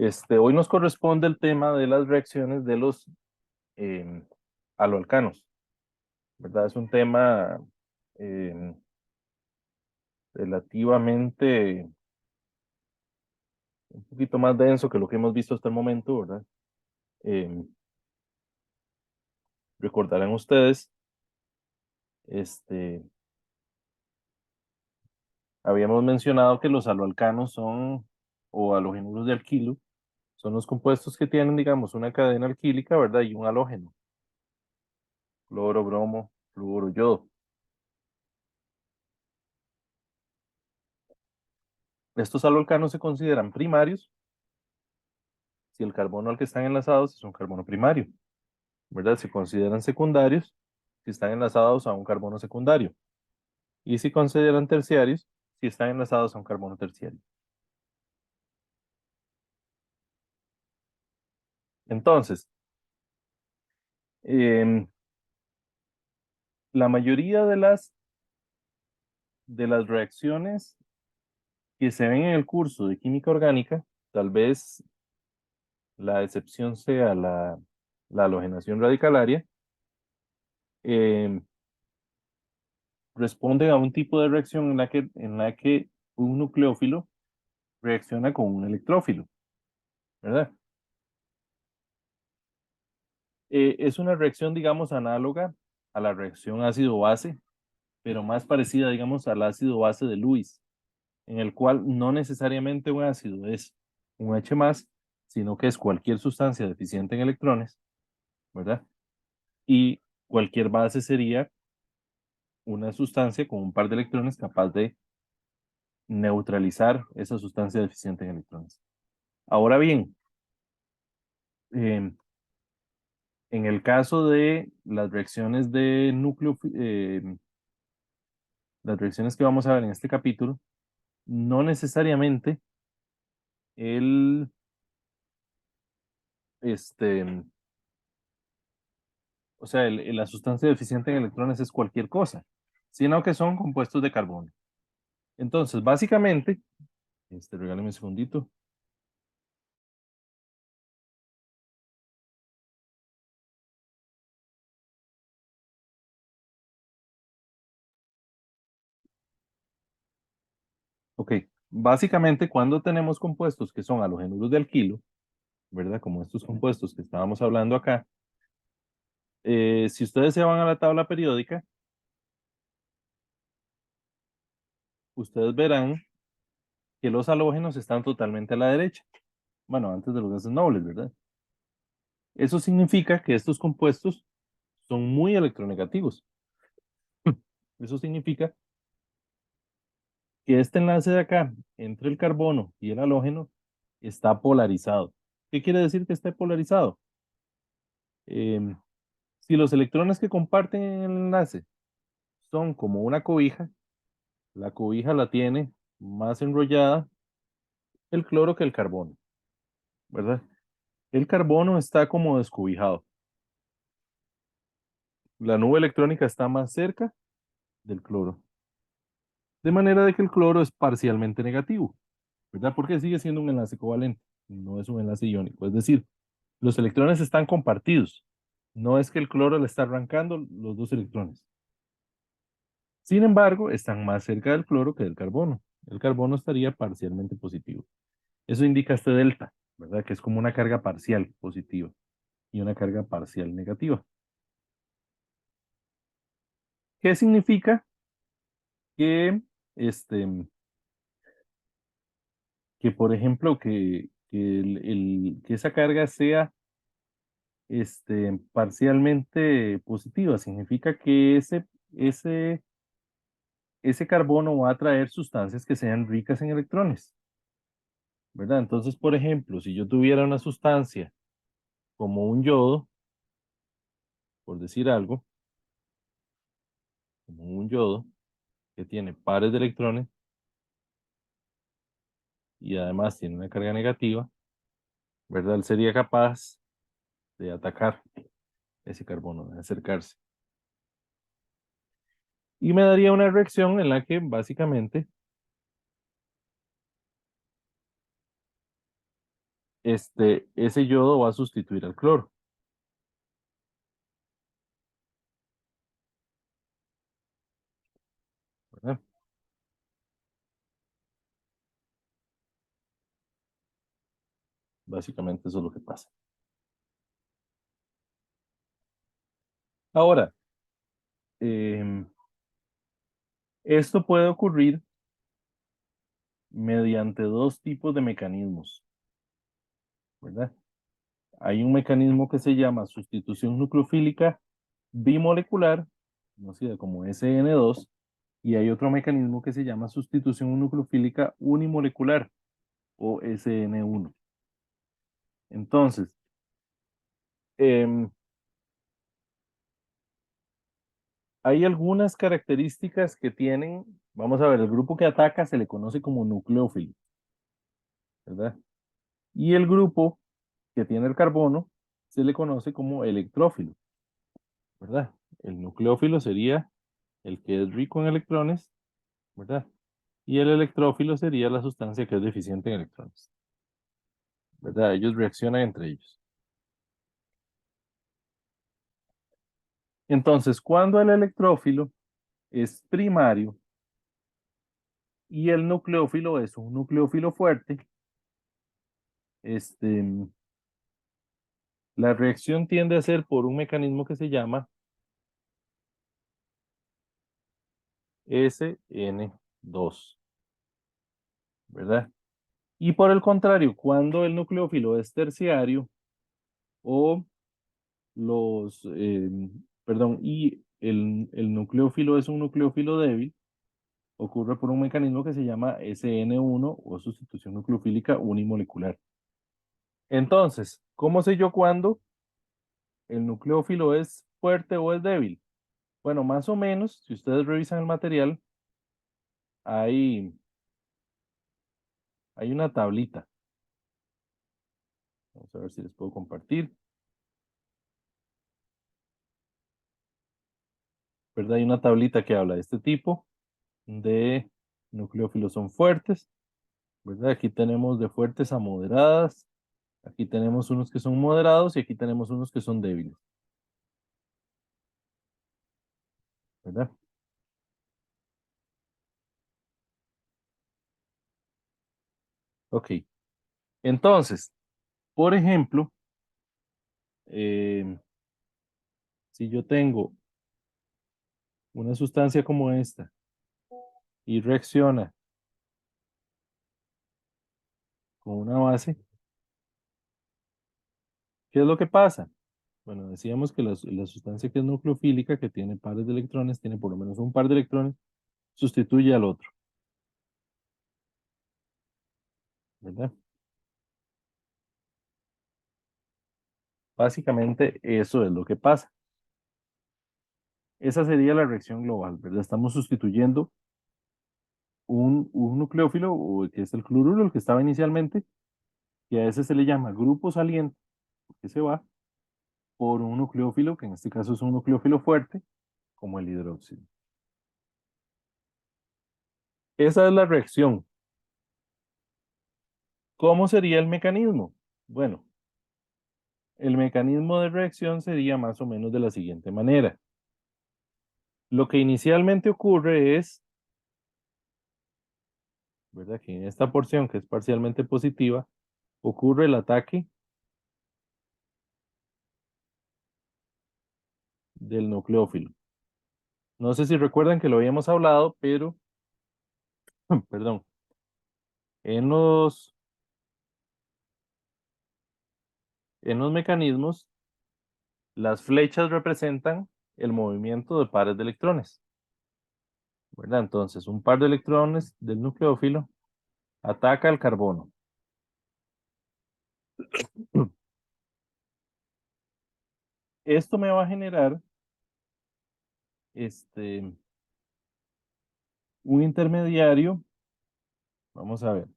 Hoy nos corresponde el tema de las reacciones de los eh, aloalcanos, ¿verdad? Es un tema eh, relativamente un poquito más denso que lo que hemos visto hasta el momento, ¿verdad? Eh, Recordarán ustedes, este, habíamos mencionado que los aloalcanos son, o halogenuros de alquilo, son los compuestos que tienen, digamos, una cadena alquílica, ¿verdad? Y un halógeno, cloro, bromo, flúor, yodo. Estos aloalcanos se consideran primarios si el carbono al que están enlazados es un carbono primario, ¿verdad? Se consideran secundarios si están enlazados a un carbono secundario. Y se consideran terciarios si están enlazados a un carbono terciario. Entonces, eh, la mayoría de las reacciones que se ven en el curso de química orgánica, tal vez la excepción sea la halogenación radicalaria, eh, responden a un tipo de reacción en la que un nucleófilo reacciona con un electrófilo, ¿verdad? Es una reacción, digamos, análoga a la reacción ácido-base, pero más parecida, digamos, al ácido-base de Lewis, en el cual no necesariamente un ácido es un H+, sino que es cualquier sustancia deficiente en electrones, ¿verdad? Y cualquier base sería una sustancia con un par de electrones capaz de neutralizar esa sustancia deficiente en electrones. Ahora bien, eh, en el caso de las reacciones de núcleo, las reacciones que vamos a ver en este capítulo, no necesariamente el, este, o sea, la sustancia deficiente en electrones es cualquier cosa, sino que son compuestos de carbono. Entonces, básicamente, regálame un segundito. Ok, básicamente cuando tenemos compuestos que son halogenuros de alquilo, ¿verdad? Como estos compuestos que estábamos hablando acá, si ustedes se van a la tabla periódica, ustedes verán que los halógenos están totalmente a la derecha. Bueno, antes de los gases nobles, ¿verdad? Eso significa que estos compuestos son muy electronegativos. Eso significa que este enlace de acá, entre el carbono y el halógeno, está polarizado. ¿Qué quiere decir que esté polarizado? Em, si los electrones que comparten en el enlace son como una cobija, la cobija la tiene más enrollada el cloro que el carbono, ¿verdad? El carbono está como descobijado. La nube electrónica está más cerca del cloro. De manera de que el cloro es parcialmente negativo, ¿verdad? Porque sigue siendo un enlace covalente, no es un enlace iónico. Es decir, los electrones están compartidos. No es que el cloro le está arrancando los dos electrones. Sin embargo, están más cerca del cloro que del carbono. El carbono estaría parcialmente positivo. Eso indica este delta, ¿verdad? Que es como una carga parcial positiva y una carga parcial negativa. ¿Qué significa que, este, que por ejemplo, que esa carga sea parcialmente positiva? Significa que ese carbono va a traer sustancias que sean ricas en electrones, ¿verdad? Entonces, por ejemplo, si yo tuviera una sustancia como un yodo, por decir algo, como un yodo que tiene pares de electrones y además tiene una carga negativa, ¿verdad? Él sería capaz de atacar ese carbono, de acercarse. Y me daría una reacción en la que básicamente ese yodo va a sustituir al cloro, ¿verdad? Básicamente eso es lo que pasa. Ahora, em, esto puede ocurrir mediante dos tipos de mecanismos, ¿verdad? Hay un mecanismo que se llama sustitución nucleofílica bimolecular, conocida como SN2, y hay otro mecanismo que se llama sustitución nucleofílica unimolecular o SN1. Entonces, em, hay algunas características que tienen, vamos a ver, el grupo que ataca se le conoce como nucleófilo, ¿verdad? Y el grupo que tiene el carbono se le conoce como electrófilo, ¿verdad? El nucleófilo sería el que es rico en electrones, ¿verdad? Y el electrófilo sería la sustancia que es deficiente en electrones, ¿verdad? Ellos reaccionan entre ellos. Entonces, cuando el electrófilo es primario y el nucleófilo es un nucleófilo fuerte, este, la reacción tiende a ser por un mecanismo que se llama SN2, ¿verdad? Y por el contrario, cuando el nucleófilo es terciario o perdón, y el nucleófilo es un nucleófilo débil, ocurre por un mecanismo que se llama SN1 o sustitución nucleofílica unimolecular. Entonces, ¿cómo sé yo cuándo el nucleófilo es fuerte o es débil? Bueno, más o menos, si ustedes revisan el material, hay, hay una tablita. Vamos a ver si les puedo compartir. ¿Verdad? Hay una tablita que habla de este tipo de nucleófilos son fuertes, ¿verdad? Aquí tenemos de fuertes a moderadas, aquí tenemos unos que son moderados y aquí tenemos unos que son débiles, ¿verdad? Ok, entonces, por ejemplo, eh, si yo tengo una sustancia como esta y reacciona con una base, ¿qué es lo que pasa? Bueno, decíamos que la sustancia que es nucleofílica, que tiene pares de electrones, tiene por lo menos un par de electrones, sustituye al otro, ¿verdad? Básicamente eso es lo que pasa. Esa sería la reacción global, ¿verdad? Estamos sustituyendo un nucleófilo, o que es el cloruro, el que estaba inicialmente, y a ese se le llama grupo saliente, porque se va, por un nucleófilo, que en este caso es un nucleófilo fuerte, como el hidróxido. Esa es la reacción. ¿Cómo sería el mecanismo? Bueno, el mecanismo de reacción sería más o menos de la siguiente manera. Lo que inicialmente ocurre es, ¿verdad? Que en esta porción que es parcialmente positiva, ocurre el ataque del nucleófilo. No sé si recuerdan que lo habíamos hablado, pero, perdón, en los mecanismos, las flechas representan el movimiento de pares de electrones, ¿verdad? Entonces, un par de electrones del nucleófilo ataca al carbono. Esto me va a generar este, un intermediario. Vamos a ver.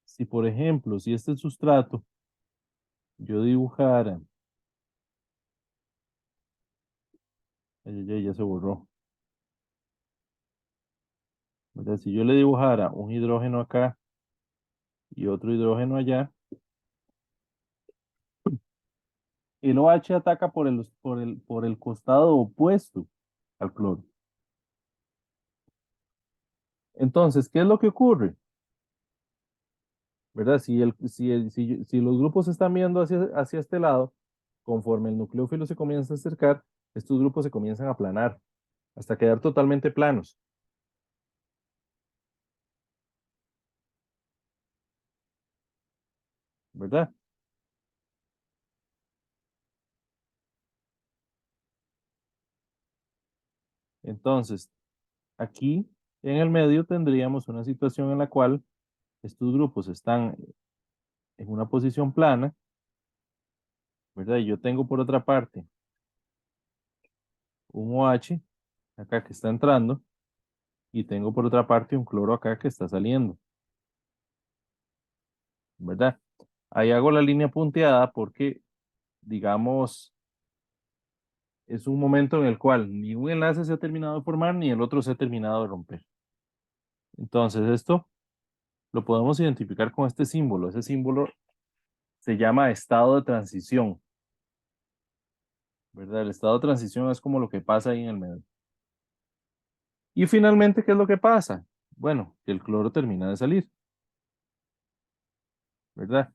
Si, por ejemplo, si este sustrato yo dibujara, ya se borró, ¿verdad? Si yo le dibujara un hidrógeno acá y otro hidrógeno allá. El OH ataca por el costado opuesto al cloro. Entonces, ¿qué es lo que ocurre? ¿Verdad? Si los grupos se están viendo hacia este lado, conforme el nucleófilo se comienza a acercar, estos grupos se comienzan a aplanar hasta quedar totalmente planos, ¿verdad? Entonces, aquí en el medio tendríamos una situación en la cual estos grupos están en una posición plana, ¿verdad? Y yo tengo por otra parte un OH acá que está entrando y tengo por otra parte un cloro acá que está saliendo, ¿verdad? Ahí hago la línea punteada porque, digamos, es un momento en el cual ni un enlace se ha terminado de formar ni el otro se ha terminado de romper. Entonces, esto lo podemos identificar con este símbolo. Ese símbolo se llama estado de transición, ¿verdad? El estado de transición es como lo que pasa ahí en el medio. Y finalmente, ¿qué es lo que pasa? Bueno, que el cloro termina de salir, ¿verdad?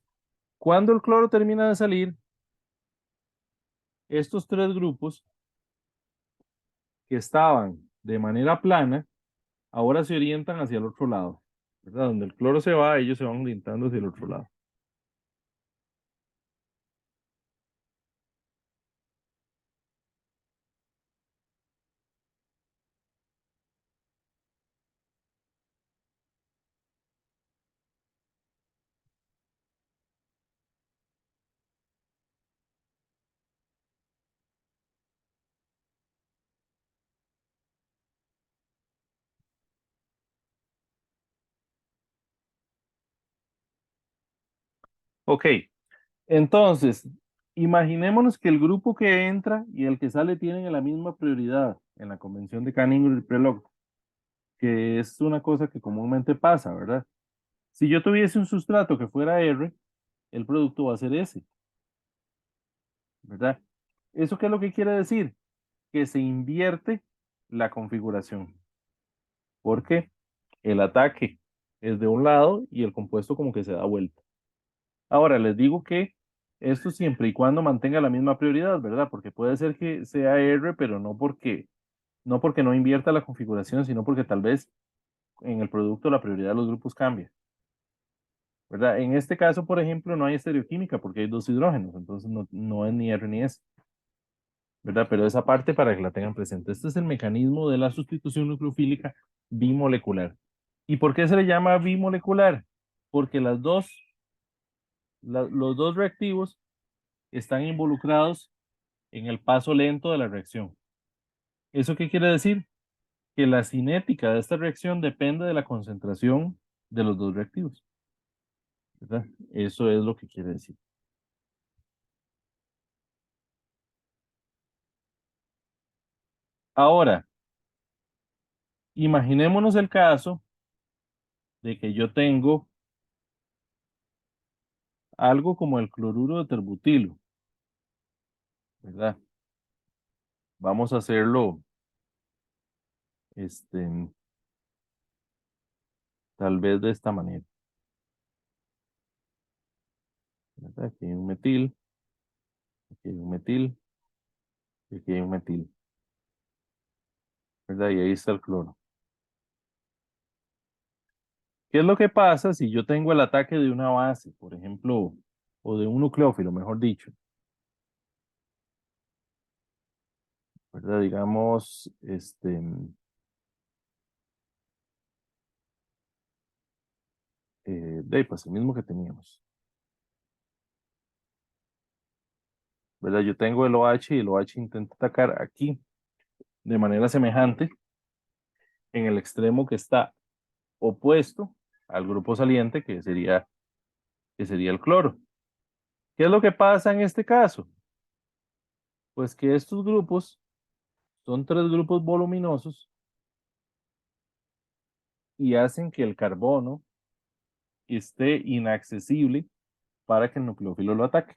Cuando el cloro termina de salir, estos tres grupos que estaban de manera plana, ahora se orientan hacia el otro lado, ¿verdad? Donde el cloro se va, ellos se van orientando hacia el otro lado. Ok, entonces, imaginémonos que el grupo que entra y el que sale tienen la misma prioridad en la convención de Canning-Prelog, que es una cosa que comúnmente pasa, ¿verdad? Si yo tuviese un sustrato que fuera R, el producto va a ser S, ¿verdad? ¿Eso qué es lo que quiere decir? Que se invierte la configuración, porque el ataque es de un lado y el compuesto como que se da vuelta. Ahora, les digo que esto siempre y cuando mantenga la misma prioridad, ¿verdad? Porque puede ser que sea R, pero no porque no invierta la configuración, sino porque tal vez en el producto la prioridad de los grupos cambia, ¿verdad? En este caso, por ejemplo, no hay estereoquímica porque hay dos hidrógenos, entonces no es ni R ni S, ¿verdad? Pero esa parte para que la tengan presente. Este es el mecanismo de la sustitución nucleofílica bimolecular. ¿Y por qué se le llama bimolecular? Porque los dos reactivos están involucrados en el paso lento de la reacción. ¿Eso qué quiere decir? Que la cinética de esta reacción depende de la concentración de los dos reactivos, ¿verdad? Eso es lo que quiere decir. Ahora, imaginémonos el caso de que yo tengo algo como el cloruro de terbutilo, ¿verdad? Vamos a hacerlo, este, tal vez de esta manera, ¿verdad? Aquí hay un metil, aquí hay un metil, y aquí hay un metil, ¿verdad? Y ahí está el cloro. ¿Qué es lo que pasa si yo tengo el ataque de una base, por ejemplo, o de un nucleófilo, mejor dicho, ¿verdad? Digamos, pues el mismo que teníamos, ¿verdad? Yo tengo el OH y el OH intenta atacar aquí de manera semejante en el extremo que está opuesto al grupo saliente, que sería el cloro. ¿Qué es lo que pasa en este caso? Pues que estos grupos son tres grupos voluminosos y hacen que el carbono esté inaccesible para que el nucleófilo lo ataque,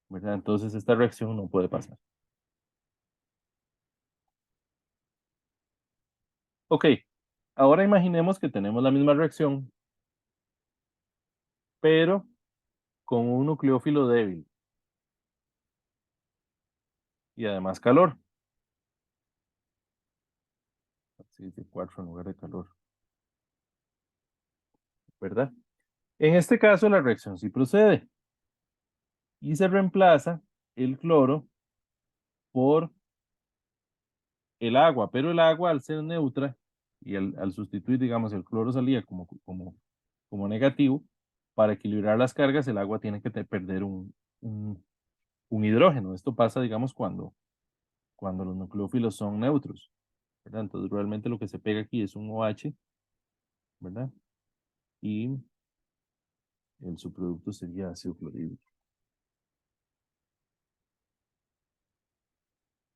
¿verdad? Entonces esta reacción no puede pasar. Ok, ahora imaginemos que tenemos la misma reacción, pero con un nucleófilo débil y además calor. Así dice 4 en lugar de calor, ¿verdad? En este caso la reacción sí procede y se reemplaza el cloro por el agua, pero el agua al ser neutra y al sustituir, digamos, el cloro salía como negativo, para equilibrar las cargas el agua tiene que perder un, un hidrógeno. Esto pasa, digamos, cuando los nucleófilos son neutros, ¿verdad? Entonces realmente lo que se pega aquí es un OH, ¿verdad? Y el subproducto sería ácido clorhídrico.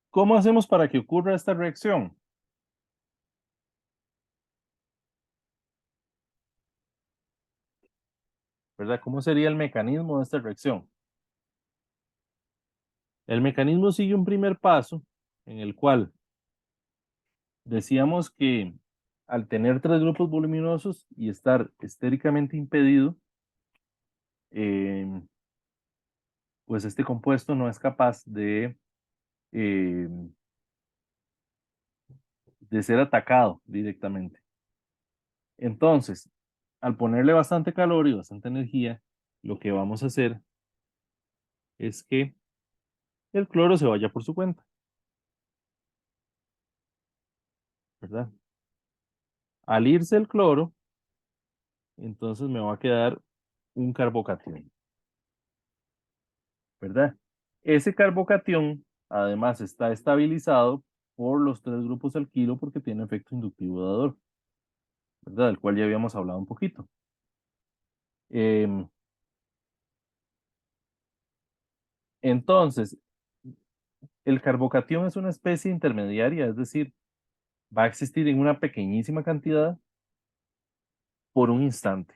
¿Cómo hacemos para que ocurra esta reacción? ¿Verdad? ¿Cómo sería el mecanismo de esta reacción? El mecanismo sigue un primer paso en el cual decíamos que al tener tres grupos voluminosos y estar estéricamente impedido, eh, pues este compuesto no es capaz eh, de ser atacado directamente. Entonces, al ponerle bastante calor y bastante energía, lo que vamos a hacer es que el cloro se vaya por su cuenta, ¿verdad? Al irse el cloro, entonces me va a quedar un carbocatión, ¿verdad? Ese carbocatión, además, está estabilizado por los tres grupos alquilo porque tiene efecto inductivo dador, ¿verdad? Del cual ya habíamos hablado un poquito. Em, entonces, el carbocatión es una especie intermediaria, es decir, va a existir en una pequeñísima cantidad por un instante,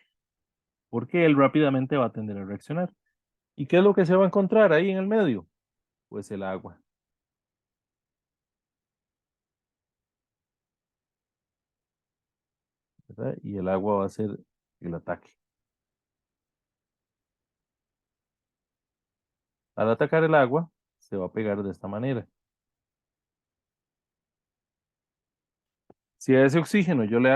porque él rápidamente va a tender a reaccionar. ¿Y qué es lo que se va a encontrar ahí en el medio? Pues el agua, ¿verdad? Y el agua va a ser el ataque. Al atacar el agua, se va a pegar de esta manera. Si a ese oxígeno yo le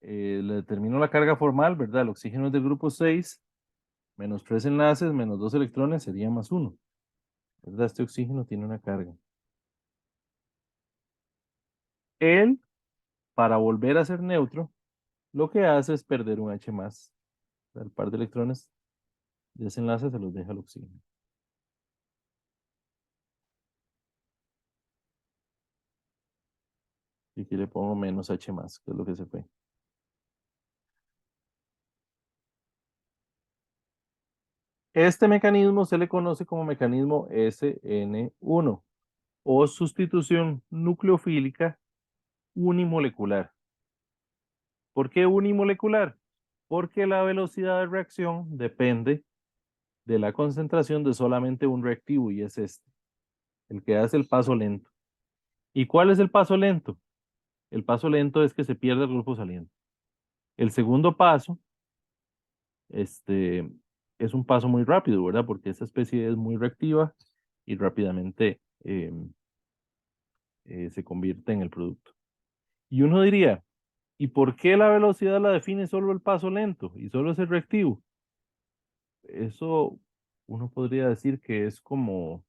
determino la carga formal, ¿verdad? El oxígeno es del grupo 6, menos 3 enlaces, menos 2 electrones, sería más uno, ¿verdad? Este oxígeno tiene una carga. Él, para volver a ser neutro, lo que hace es perder un H más. El par de electrones de ese enlace se los deja el oxígeno. Y aquí le pongo menos H más, que es lo que se fue. Este mecanismo se le conoce como mecanismo SN1 o sustitución nucleofílica unimolecular. ¿Por qué unimolecular? Porque la velocidad de reacción depende de la concentración de solamente un reactivo y es este, el que hace el paso lento. ¿Y cuál es el paso lento? El paso lento es que se pierde el grupo saliente. El segundo paso, este, es un paso muy rápido, ¿verdad? Porque esta especie es muy reactiva y rápidamente se convierte en el producto. Y uno diría, ¿y por qué la velocidad la define solo el paso lento y solo es el reactivo? Eso uno podría decir que es como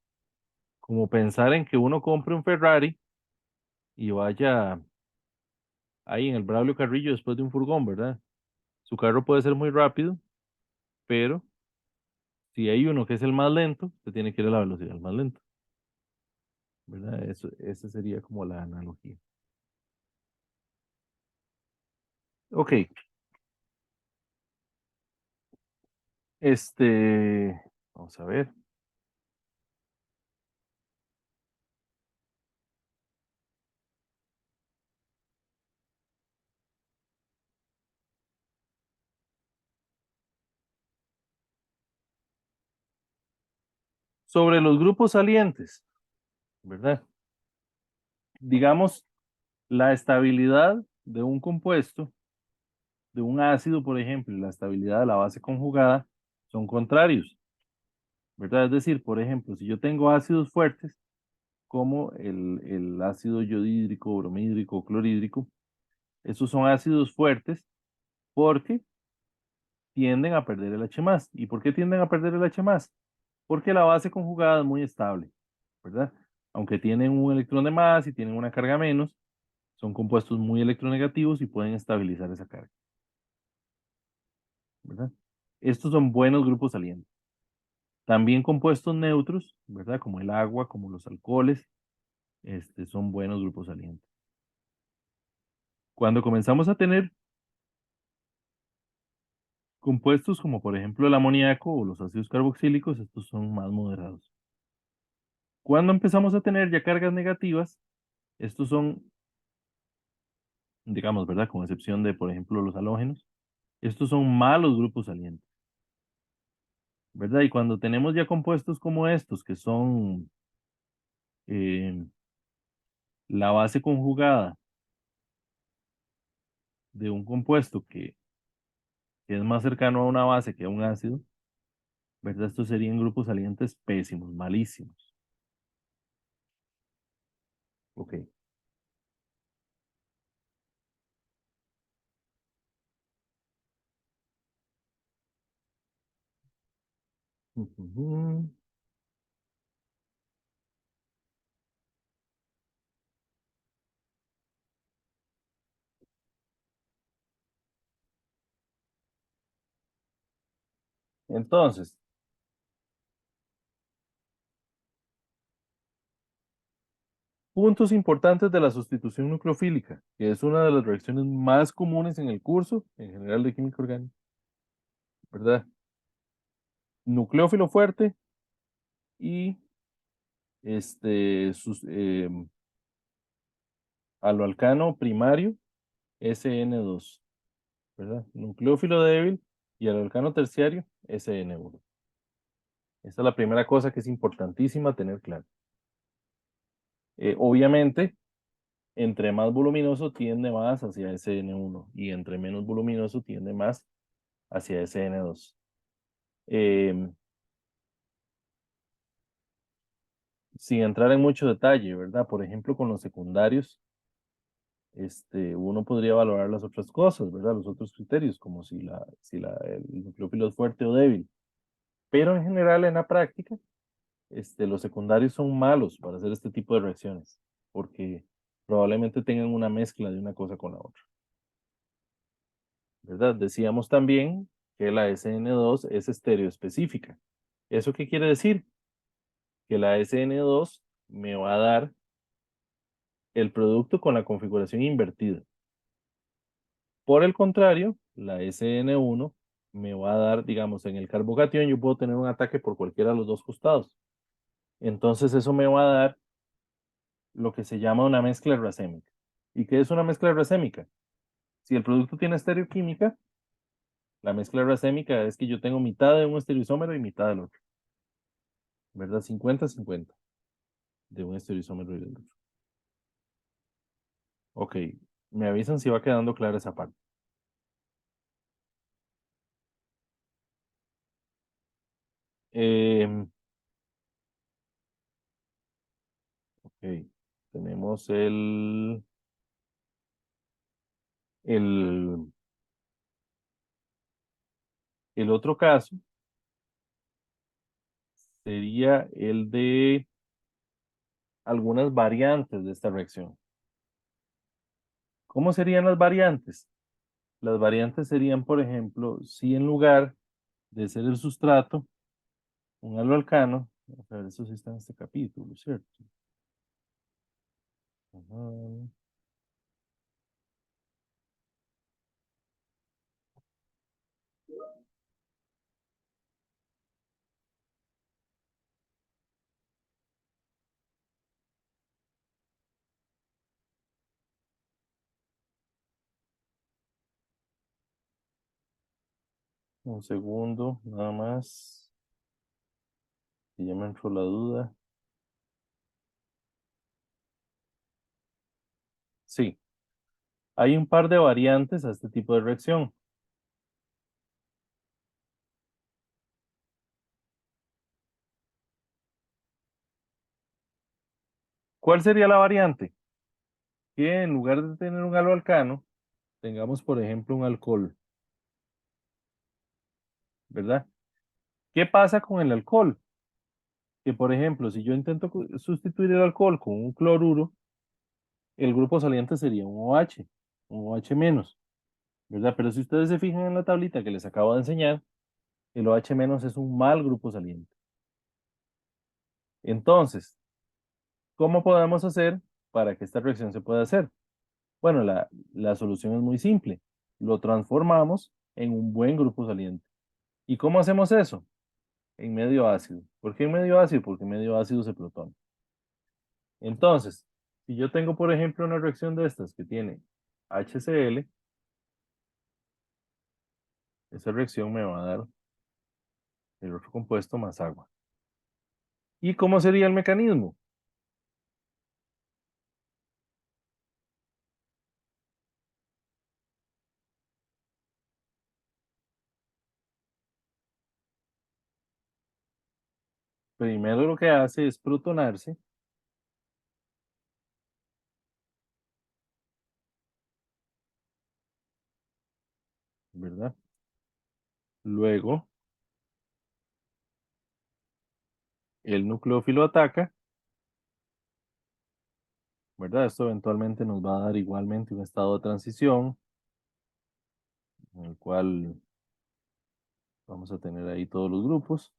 pensar en que uno compre un Ferrari y vaya ahí en el Braulio Carrillo después de un furgón, ¿verdad? Su carro puede ser muy rápido, pero si hay uno que es el más lento, se tiene que ir a la velocidad del más lento, ¿verdad? Eso, esa sería como la analogía. Ok, vamos a ver. Sobre los grupos salientes, ¿verdad? Digamos, la estabilidad de un compuesto, de un ácido, por ejemplo, y la estabilidad de la base conjugada son contrarios, ¿verdad? Es decir, por ejemplo, si yo tengo ácidos fuertes, como el ácido yodhídrico, bromídrico, clorhídrico, esos son ácidos fuertes porque tienden a perder el H+. ¿Y por qué tienden a perder el H+? Porque la base conjugada es muy estable, ¿verdad? Aunque tienen un electrón de más y tienen una carga menos, son compuestos muy electronegativos y pueden estabilizar esa carga, ¿verdad? Estos son buenos grupos salientes. También compuestos neutros, ¿verdad? Como el agua, como los alcoholes, son buenos grupos salientes. Cuando comenzamos a tener compuestos como por ejemplo el amoníaco o los ácidos carboxílicos, estos son más moderados. Cuando empezamos a tener ya cargas negativas, estos son, digamos, ¿verdad? Con excepción de, por ejemplo, los halógenos, estos son malos grupos salientes, ¿verdad? Y cuando tenemos ya compuestos como estos, que son eh, la base conjugada de un compuesto que es más cercano a una base que a un ácido, ¿verdad? Estos serían grupos salientes pésimos, malísimos. Ok. Ujú. Entonces, puntos importantes de la sustitución nucleofílica, que es una de las reacciones más comunes en el curso, en general de química orgánica, ¿verdad? Nucleófilo fuerte y aloalcano primario SN2, ¿verdad? Nucleófilo débil y aloalcano terciario SN1. Esta es la primera cosa que es importantísima tener claro. Obviamente, entre más voluminoso tiende más hacia SN1 y entre menos voluminoso tiende más hacia SN2. Em, Sin entrar en mucho detalle, ¿verdad? Por ejemplo, con los secundarios, uno podría valorar las otras cosas, ¿verdad? Los otros criterios, como el nucleófilo es fuerte o débil. Pero en general, en la práctica, los secundarios son malos para hacer este tipo de reacciones, porque probablemente tengan una mezcla de una cosa con la otra, ¿verdad? Decíamos también que la SN2 es estereoespecífica. ¿Eso qué quiere decir? Que la SN2 me va a dar el producto con la configuración invertida. Por el contrario, la SN1 me va a dar, digamos, en el carbocatión yo puedo tener un ataque por cualquiera de los dos costados. Entonces eso me va a dar lo que se llama una mezcla racémica. ¿Y qué es una mezcla racémica? Si el producto tiene estereoquímica, la mezcla racémica es que yo tengo mitad de un estereoisómero y mitad del otro. ¿Verdad? 50-50 de un estereoisómero y del otro. Ok, me avisan si va quedando clara esa parte. Em, ok, tenemos el, el otro caso sería el de algunas variantes de esta reacción. ¿Cómo serían las variantes? Las variantes serían, por ejemplo, si en lugar de ser el sustrato, un aloalcano, a ver, eso sí está en este capítulo, ¿cierto? Ajá. Un segundo, nada más. Si ya me entró la duda. Sí, hay un par de variantes a este tipo de reacción. ¿Cuál sería la variante? Que en lugar de tener un halo alcano, tengamos, por ejemplo, un alcohol, ¿verdad? ¿Qué pasa con el alcohol? Que, por ejemplo, si yo intento sustituir el alcohol con un cloruro, el grupo saliente sería un OH menos, ¿verdad? Pero si ustedes se fijan en la tablita que les acabo de enseñar, el OH menos es un mal grupo saliente. Entonces, ¿cómo podemos hacer para que esta reacción se pueda hacer? Bueno, la solución es muy simple. Lo transformamos en un buen grupo saliente. ¿Y cómo hacemos eso? En medio ácido. ¿Por qué en medio ácido? Porque en medio ácido se protona. Entonces, si yo tengo, por ejemplo, una reacción de estas que tiene HCl, esa reacción me va a dar el otro compuesto más agua. ¿Y cómo sería el mecanismo? Primero lo que hace es protonarse, ¿verdad? Luego, el nucleófilo ataca, ¿verdad? Esto eventualmente nos va a dar igualmente un estado de transición, en el cual vamos a tener ahí todos los grupos.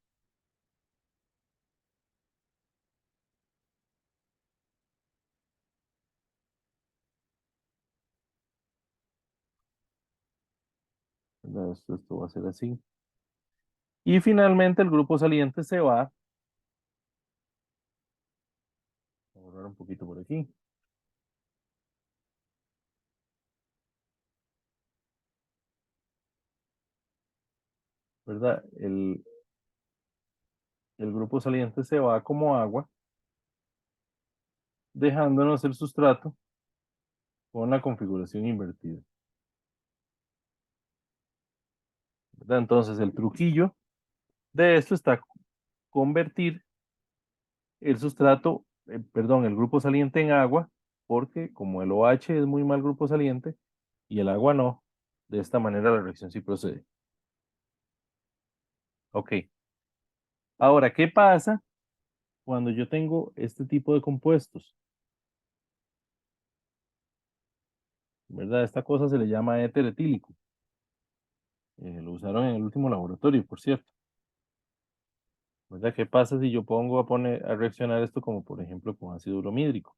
¿Verdad? Esto va a ser así. Y finalmente el grupo saliente se va. Voy a borrar un poquito por aquí. ¿Verdad? El grupo saliente se va como agua, dejándonos el sustrato con la configuración invertida. ¿Verdad? Entonces el truquillo de esto está convertir el sustrato, perdón, el grupo saliente en agua, porque como el OH es muy mal grupo saliente y el agua no, de esta manera la reacción sí procede. Ok. Ahora, ¿qué pasa cuando yo tengo este tipo de compuestos? ¿Verdad? Esta cosa se le llama éter etílico. Lo usaron en el último laboratorio, por cierto. ¿Verdad? ¿Qué pasa si yo pongo a reaccionar esto como por ejemplo con ácido bromídrico?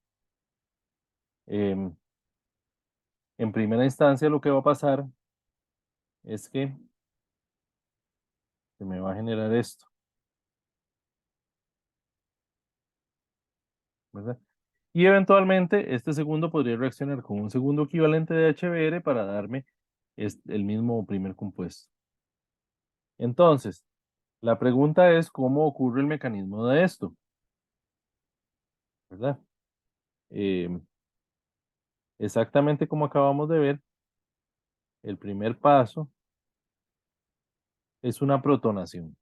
Em, en primera instancia lo que va a pasar es que se me va a generar esto, ¿verdad? Y eventualmente este segundo podría reaccionar con un segundo equivalente de HBr para darme el mismo primer compuesto. Entonces, la pregunta es cómo ocurre el mecanismo de esto, ¿verdad? Em, exactamente como acabamos de ver, el primer paso es una protonación.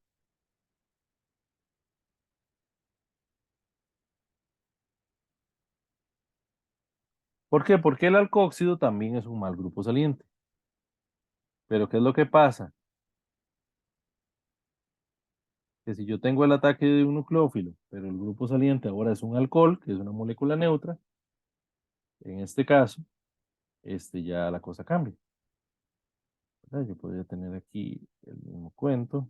¿Por qué? Porque el alcóxido también es un mal grupo saliente. Pero ¿qué es lo que pasa? Que si yo tengo el ataque de un nucleófilo, pero el grupo saliente ahora es un alcohol, que es una molécula neutra, en este caso, ya la cosa cambia, ¿verdad? Yo podría tener aquí el mismo cuento,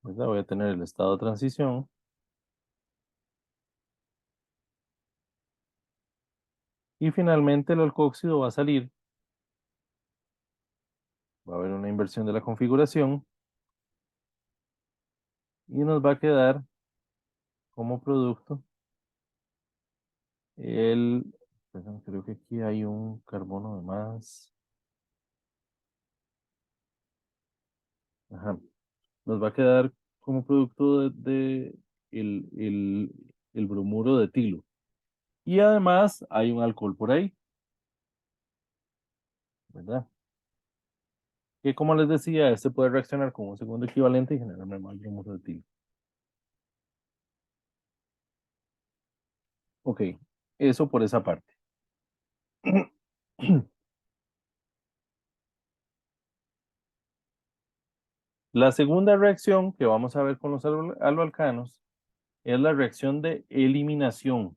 ¿verdad? Voy a tener el estado de transición y finalmente el alcóxido va a salir, va a haber una inversión de la configuración y nos va a quedar como producto El, perdón, creo que aquí hay un carbono de más. Ajá. Nos va a quedar como producto de el bromuro de etilo. Y además hay un alcohol por ahí, ¿verdad? Que como les decía, este puede reaccionar con un segundo equivalente y generarme más bromuro de etilo. Ok, eso por esa parte. La segunda reacción que vamos a ver con los aloalcanos es la reacción de eliminación,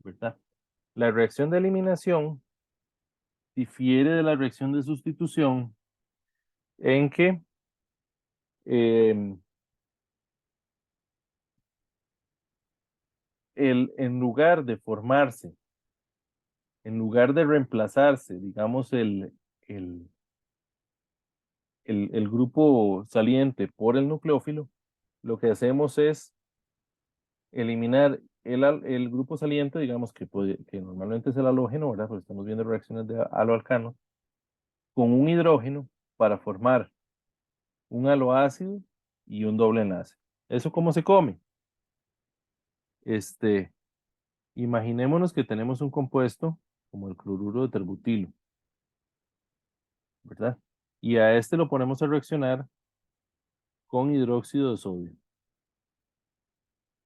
¿verdad? La reacción de eliminación difiere de la reacción de sustitución en que em, en lugar de formarse, en lugar de reemplazarse, digamos, el, el grupo saliente por el nucleófilo, lo que hacemos es eliminar el grupo saliente, digamos que normalmente es el halógeno, ¿verdad? Porque estamos viendo reacciones de haloalcano, con un hidrógeno para formar un haloácido y un doble enlace. ¿Eso cómo se come? Este, Imaginémonos que tenemos un compuesto como el cloruro de terbutilo, ¿verdad? Y a este lo ponemos a reaccionar con hidróxido de sodio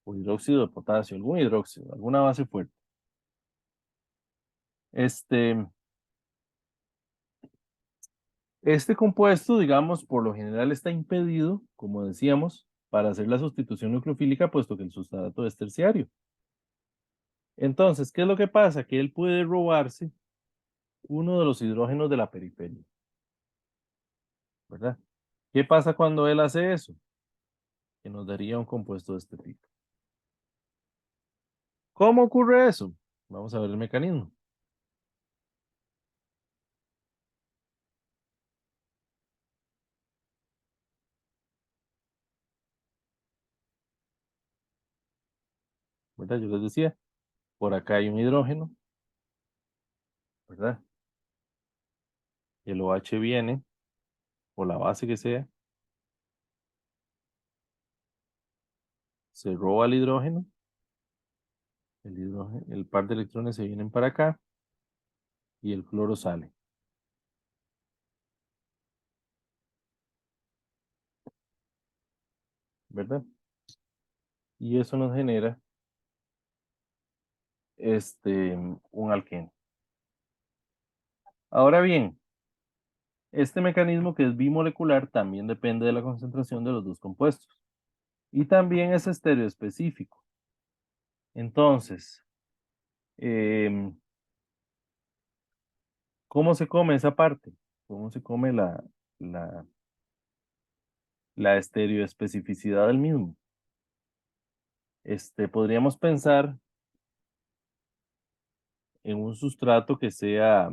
o hidróxido de potasio, algún hidróxido, alguna base fuerte. Este, este compuesto, digamos, por lo general está impedido, como decíamos, para hacer la sustitución nucleofílica, puesto que el sustrato es terciario. Entonces, ¿qué es lo que pasa? Que él puede robarse uno de los hidrógenos de la periferia, ¿verdad? ¿Qué pasa cuando él hace eso? Que nos daría un compuesto de este tipo. ¿Cómo ocurre eso? Vamos a ver el mecanismo, ¿verdad? Yo les decía, por acá hay un hidrógeno, ¿verdad? El OH viene, o la base que sea, se roba el hidrógeno, el par de electrones se vienen para acá y el cloro sale, ¿verdad? Y eso nos genera un alqueno. Ahora bien, este mecanismo que es bimolecular también depende de la concentración de los dos compuestos y también es estereoespecífico. Entonces, em, ¿cómo se come esa parte? ¿Cómo se come la, la estereoespecificidad del mismo? Podríamos pensar en un sustrato que sea,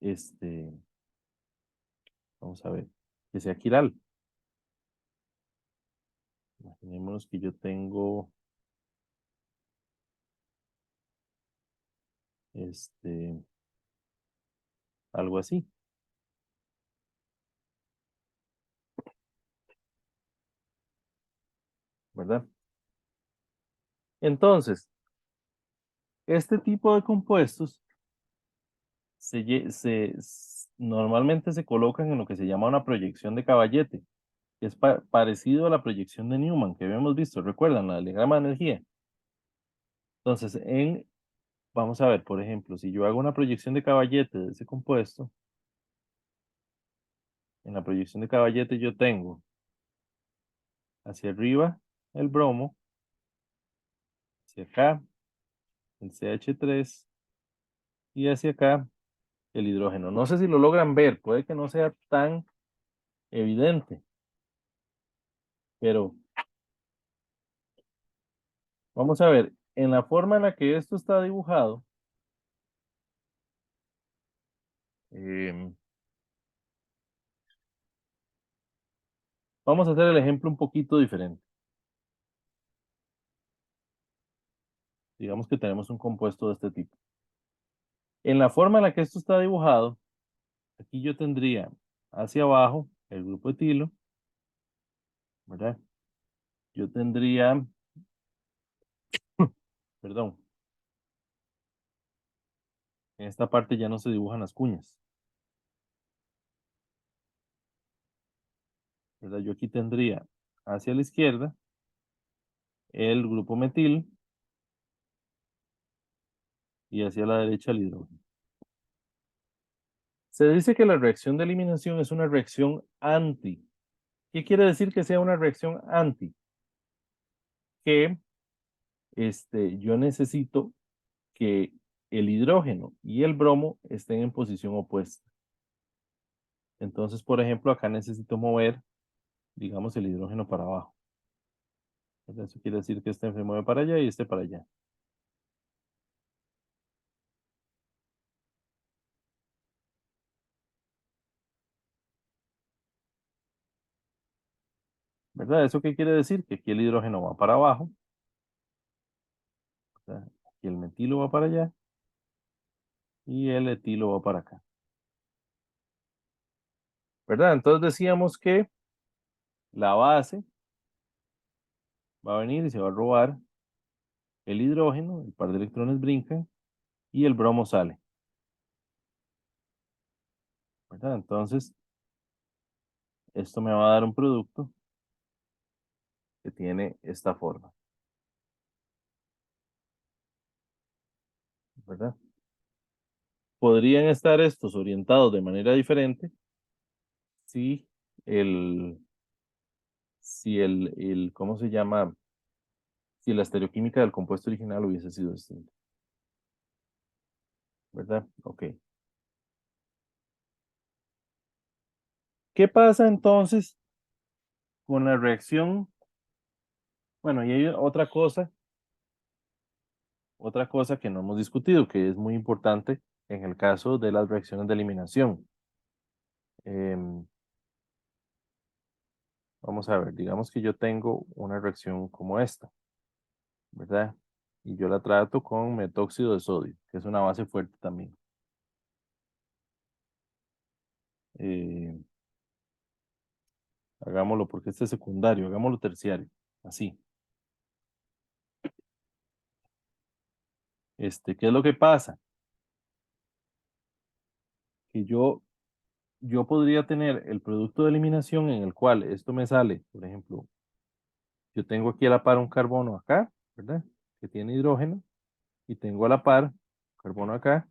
este, vamos a ver, que sea quiral. Imaginémonos que yo tengo, este, algo así, ¿verdad? Entonces, este tipo de compuestos normalmente se colocan en lo que se llama una proyección de Caballete, que es parecido a la proyección de Newman que habíamos visto, ¿recuerdan? La diagrama de energía. Entonces, vamos a ver, por ejemplo, si yo hago una proyección de Caballete de ese compuesto, en la proyección de Caballete yo tengo hacia arriba el bromo, hacia acá el CH3 y hacia acá el hidrógeno. No sé si lo logran ver, puede que no sea tan evidente, pero vamos a ver, en la forma en la que esto está dibujado, em, vamos a hacer el ejemplo un poquito diferente. digamos que tenemos un compuesto de este tipo. En la forma en la que esto está dibujado, aquí yo tendría hacia abajo el grupo etilo, ¿verdad? Yo tendría, perdón, en esta parte ya no se dibujan las cuñas, ¿verdad? Yo aquí tendría hacia la izquierda el grupo metil y hacia la derecha el hidrógeno. Se dice que la reacción de eliminación es una reacción anti. ¿Qué quiere decir que sea una reacción anti? Que yo necesito que el hidrógeno y el bromo estén en posición opuesta. Entonces, por ejemplo, acá necesito mover, digamos, el hidrógeno para abajo. Eso quiere decir que este se mueve para allá y este para allá. ¿Verdad? ¿Eso qué quiere decir? Que aquí el hidrógeno va para abajo, ¿verdad? Aquí el metilo va para allá y el etilo va para acá. ¿Verdad? Entonces decíamos que la base va a venir y se va a robar el hidrógeno, el par de electrones brincan y el bromo sale. ¿Verdad? Entonces, esto me va a dar un producto que tiene esta forma. ¿Verdad? Podrían estar estos orientados de manera diferente si el, ¿cómo se llama? Si la estereoquímica del compuesto original hubiese sido distinta. ¿Verdad? Ok. ¿Qué pasa entonces con la reacción? Bueno, y hay otra cosa que no hemos discutido, que es muy importante en el caso de las reacciones de eliminación. Em, Vamos a ver, digamos que yo tengo una reacción como esta, ¿verdad? Y yo la trato con metóxido de sodio, que es una base fuerte también. Eh, Hagámoslo porque este es secundario, hagámoslo terciario, así. ¿Qué es lo que pasa? Que yo podría tener el producto de eliminación en el cual esto me sale, por ejemplo, yo tengo aquí a la par un carbono acá, ¿verdad? Que tiene hidrógeno, y tengo a la par carbono acá,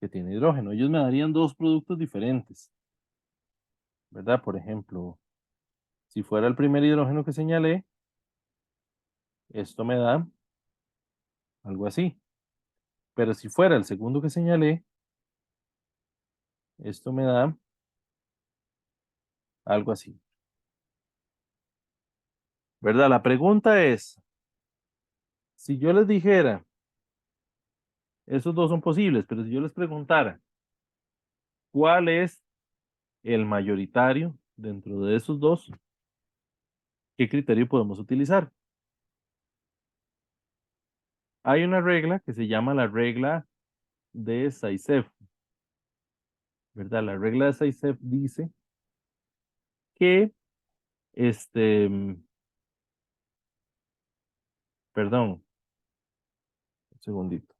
que tiene hidrógeno. Ellos me darían dos productos diferentes, ¿verdad? Por ejemplo, si fuera el primer hidrógeno que señalé, esto me da algo así. Pero si fuera el segundo que señalé, esto me da algo así. ¿Verdad? La pregunta es, si yo les dijera, esos dos son posibles, pero si yo les preguntara, ¿cuál es el mayoritario dentro de esos dos? ¿Qué criterio podemos utilizar? Hay una regla que se llama la regla de Zaitsev, ¿verdad? La regla de Zaitsev dice que, perdón, un segundito.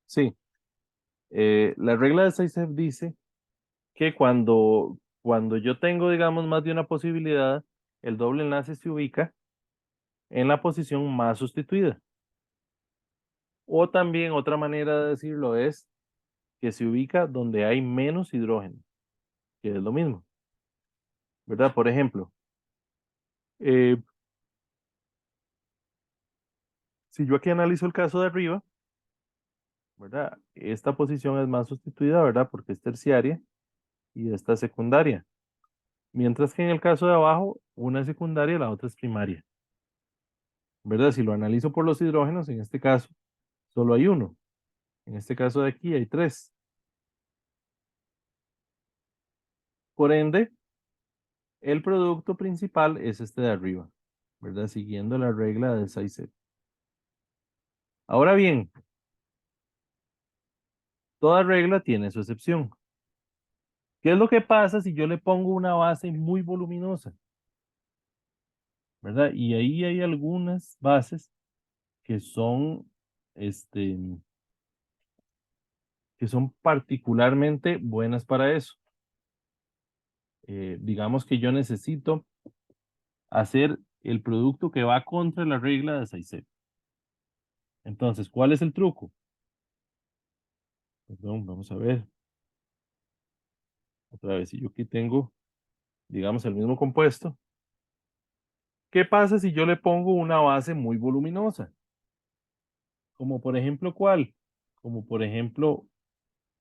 Sí, la regla de Zaitsev dice que cuando yo tengo, digamos, más de una posibilidad, el doble enlace se ubica en la posición más sustituida. O también otra manera de decirlo es que se ubica donde hay menos hidrógeno, que es lo mismo, ¿verdad? Por ejemplo, eh, si yo aquí analizo el caso de arriba, ¿verdad? Esta posición es más sustituida, ¿verdad? Porque es terciaria y esta es secundaria. Mientras que en el caso de abajo, una es secundaria y la otra es primaria. ¿verdad? Si lo analizo por los hidrógenos, en este caso, solo hay uno. En este caso de aquí hay tres. Por ende, el producto principal es este de arriba, ¿verdad? Siguiendo la regla de 6C. Ahora bien, toda regla tiene su excepción. ¿Qué es lo que pasa si yo le pongo una base muy voluminosa? ¿Verdad? Y ahí hay algunas bases que son, este, que son particularmente buenas para eso. Digamos que yo necesito hacer el producto que va contra la regla de 6C. Entonces, ¿cuál es el truco? Perdón, vamos a ver. Otra vez, si yo aquí tengo, digamos, el mismo compuesto, ¿qué pasa si yo le pongo una base muy voluminosa? Como por ejemplo, ¿cuál? Como por ejemplo,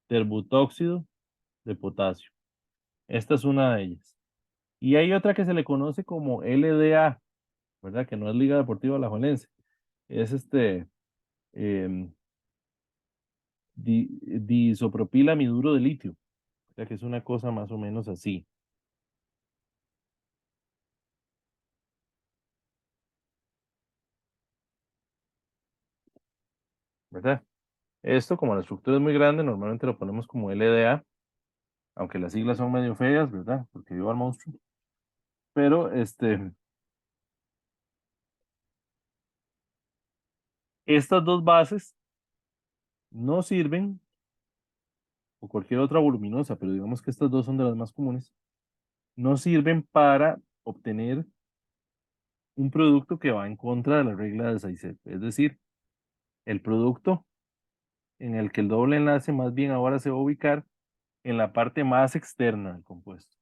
terbutóxido de potasio. Esta es una de ellas. Y hay otra que se le conoce como LDA, ¿verdad? Que no es Liga Deportiva Alajuelense. Es em, disopropilamiduro de litio. O sea que es una cosa más o menos así, ¿verdad? Esto, como la estructura es muy grande, normalmente lo ponemos como LDA, aunque las siglas son medio feas, ¿verdad? Porque vivo al monstruo. Pero estas dos bases no sirven, o cualquier otra voluminosa, pero digamos que estas dos son de las más comunes, no sirven para obtener un producto que va en contra de la regla de 6Z. Es decir, el producto en el que el doble enlace más bien ahora se va a ubicar en la parte más externa del compuesto.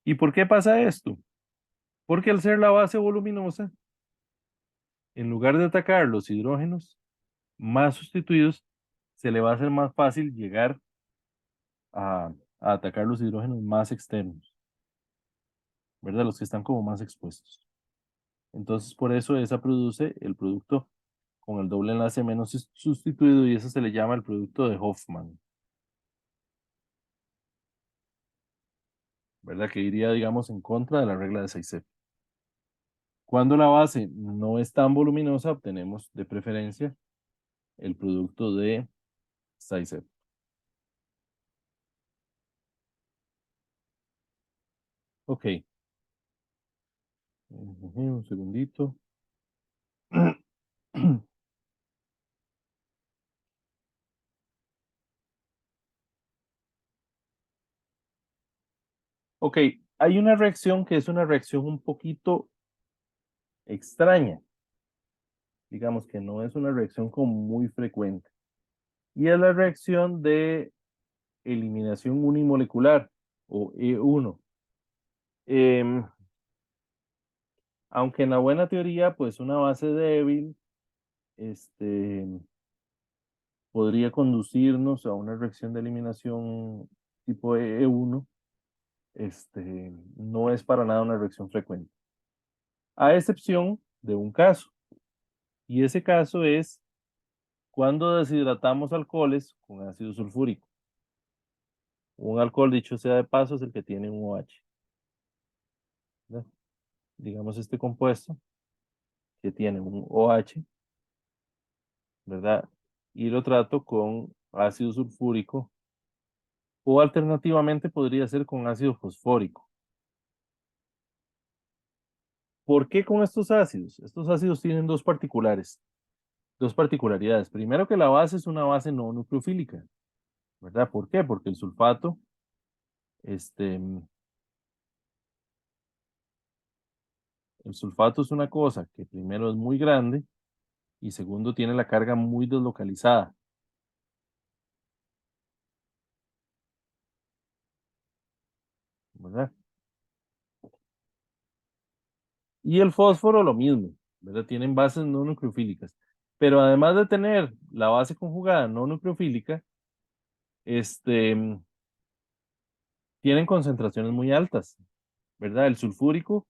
¿Y por qué pasa esto? Porque al ser la base voluminosa, en lugar de atacar los hidrógenos más sustituidos, se le va a hacer más fácil llegar a, a atacar los hidrógenos más externos, ¿verdad? Los que están como más expuestos. Entonces, por eso esa produce el producto con el doble enlace menos sustituido y eso se le llama el producto de Hoffman, ¿verdad? Que iría, digamos, en contra de la regla de 6C. Cuando la base no es tan voluminosa, obtenemos de preferencia el producto de 6C. Ok, un segundito. Ok, hay una reacción que es una reacción un poquito extraña. Digamos que no es una reacción como muy frecuente. Y es la reacción de eliminación unimolecular o E1. Em, Aunque en la buena teoría, pues una base débil este, podría conducirnos a una reacción de eliminación tipo E1, no es para nada una reacción frecuente. A excepción de un caso. Y ese caso es cuando deshidratamos alcoholes con ácido sulfúrico. Un alcohol, dicho sea de paso, es el que tiene un OH. ¿Verdad? Digamos este compuesto que tiene un OH, ¿verdad? Y lo trato con ácido sulfúrico o alternativamente podría ser con ácido fosfórico. ¿Por qué con estos ácidos? Estos ácidos tienen dos particularidades. Primero que la base es una base no nucleofílica, ¿verdad? ¿Por qué? Porque este, el sulfato es una cosa que primero es muy grande y segundo tiene la carga muy deslocalizada, ¿verdad? Y el fósforo lo mismo, ¿verdad? Tienen bases no nucleofílicas. Pero además de tener la base conjugada no nucleofílica, tienen concentraciones muy altas, ¿verdad? El sulfúrico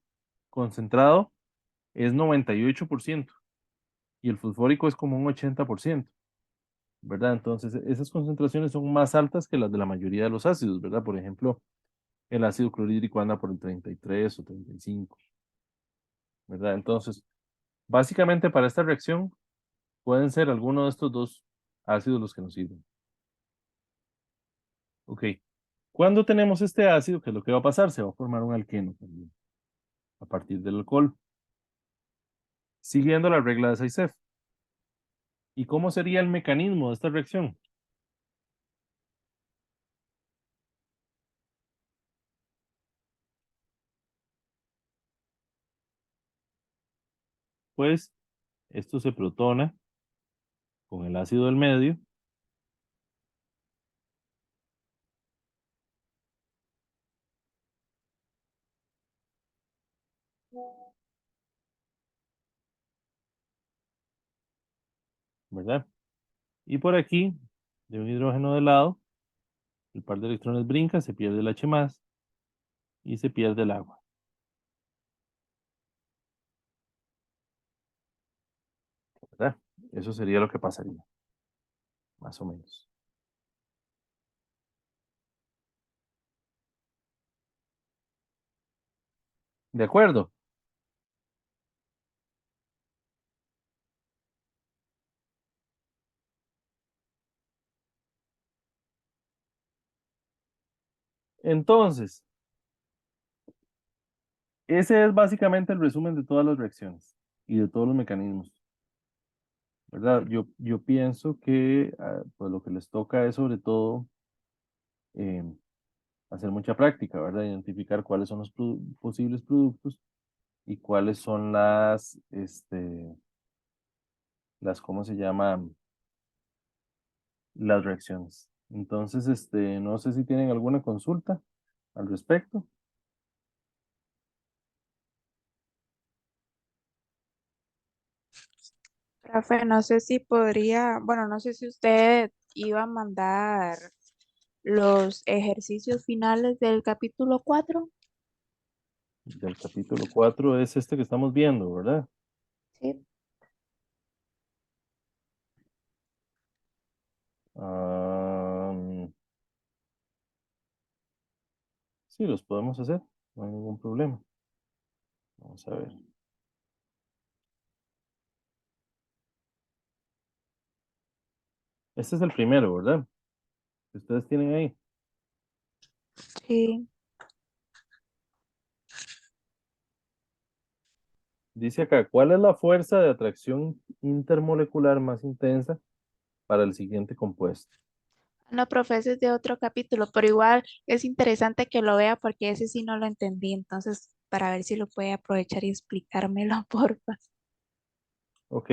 concentrado es 98% y el fosfórico es como un 80%, ¿verdad? Entonces, esas concentraciones son más altas que las de la mayoría de los ácidos, ¿verdad? Por ejemplo, el ácido clorhídrico anda por el 33 o 35, ¿verdad? Entonces, básicamente para esta reacción pueden ser alguno de estos dos ácidos los que nos sirven. Ok. Cuando tenemos este ácido, ¿qué es lo que va a pasar? Se va a formar un alqueno también, a partir del alcohol, siguiendo la regla de Zaitsev. ¿Y cómo sería el mecanismo de esta reacción? Pues esto se protona con el ácido del medio, ¿verdad? Y por aquí, de un hidrógeno de lado, el par de electrones brinca, se pierde el H más y se pierde el agua, ¿verdad? Eso sería lo que pasaría, más o menos. ¿De acuerdo? Entonces, ese es básicamente el resumen de todas las reacciones y de todos los mecanismos, ¿verdad? Yo pienso que pues lo que les toca es sobre todo eh, hacer mucha práctica, ¿verdad? Identificar cuáles son los posibles productos y cuáles son ¿cómo se llama? Las reacciones. Entonces, no sé si tienen alguna consulta al respecto. Profe, no sé si podría, bueno, no sé si usted iba a mandar los ejercicios finales del capítulo 4. Del capítulo 4 es este que estamos viendo, ¿verdad? Sí. Ah, sí, los podemos hacer, no hay ningún problema. Vamos a ver. Este es el primero, ¿verdad? Que ustedes tienen ahí. Sí. Dice acá, ¿cuál es la fuerza de atracción intermolecular más intensa para el siguiente compuesto? No, profe, ese es de otro capítulo, pero igual es interesante que lo vea porque ese sí no lo entendí, entonces para ver si lo puede aprovechar y explicármelo, porfa. Ok.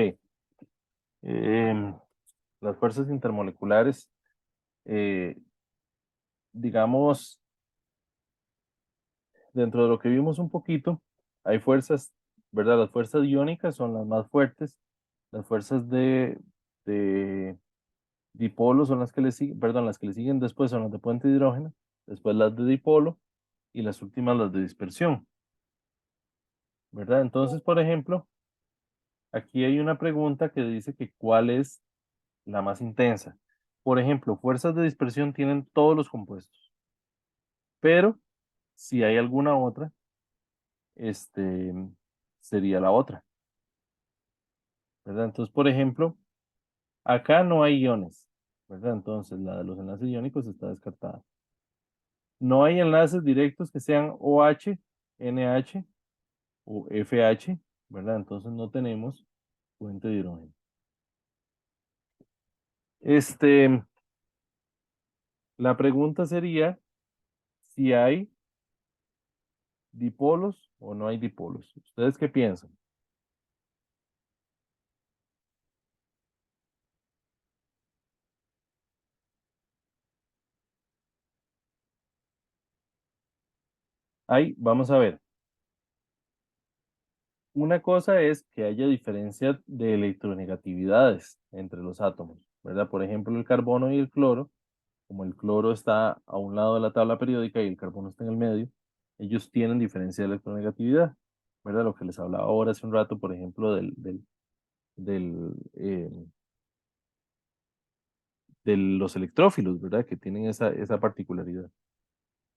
em, las fuerzas intermoleculares, eh, digamos, dentro de lo que vimos un poquito, hay fuerzas, ¿verdad? Las fuerzas iónicas son las más fuertes, las fuerzas de dipolo son las que le siguen, perdón, las que le siguen después son las de puente de hidrógeno, después las de dipolo y las últimas las de dispersión, ¿verdad? Entonces, por ejemplo, aquí hay una pregunta que dice que cuál es la más intensa. Por ejemplo, fuerzas de dispersión tienen todos los compuestos, pero si hay alguna otra, este, sería la otra, ¿verdad? Entonces, por ejemplo, acá no hay iones, ¿verdad? Entonces, la de los enlaces iónicos está descartada. No hay enlaces directos que sean OH, NH o FH, ¿verdad? Entonces no tenemos puente de hidrógeno. Este, la pregunta sería si hay dipolos o no hay dipolos. ¿Ustedes qué piensan? Hay, vamos a ver. Una cosa es que haya diferencia de electronegatividades entre los átomos, ¿verdad? Por ejemplo, el carbono y el cloro, como el cloro está a un lado de la tabla periódica y el carbono está en el medio, ellos tienen diferencia de electronegatividad. ¿verdad? Lo que les hablaba ahora hace un rato, por ejemplo, del, de los electrófilos, ¿verdad? Que tienen esa particularidad.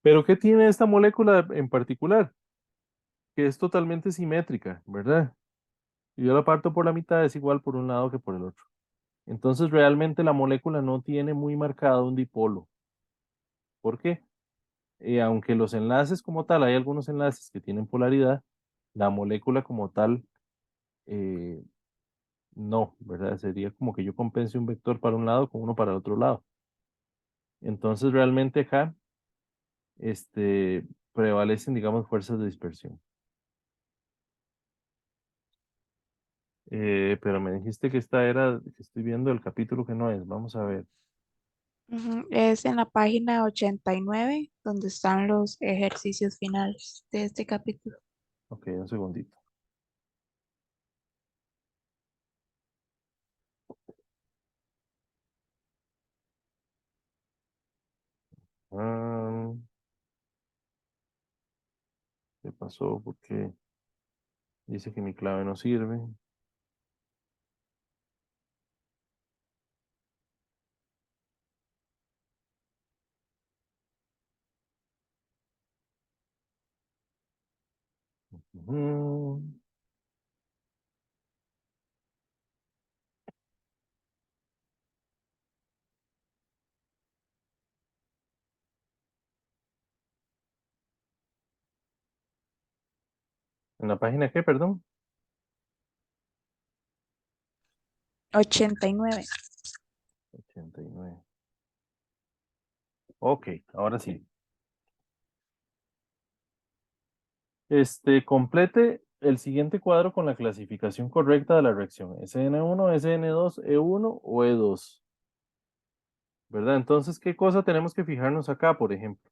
Pero ¿qué tiene esta molécula en particular? Que es totalmente simétrica, ¿verdad? Y yo la parto por la mitad, es igual por un lado que por el otro. Entonces realmente la molécula no tiene muy marcado un dipolo. ¿Por qué? Aunque los enlaces como tal, hay algunos enlaces que tienen polaridad, la molécula como tal, eh, no, ¿verdad? Sería como que yo compense un vector para un lado con uno para el otro lado. Entonces realmente acá, prevalecen, digamos, fuerzas de dispersión. Pero me dijiste que esta era, que estoy viendo el capítulo que no es. Vamos a ver. Ujú, es en la página 89 donde están los ejercicios finales de este capítulo. Ok, un segundito. Ah, ¿qué pasó? Porque dice que mi clave no sirve. Ujú. ¿En la página qué, perdón? 89. 89. Ok, ahora sí. Complete el siguiente cuadro con la clasificación correcta de la reacción. SN1, SN2, E1 o E2. ¿Verdad? Entonces, ¿qué cosa tenemos que fijarnos acá, por ejemplo?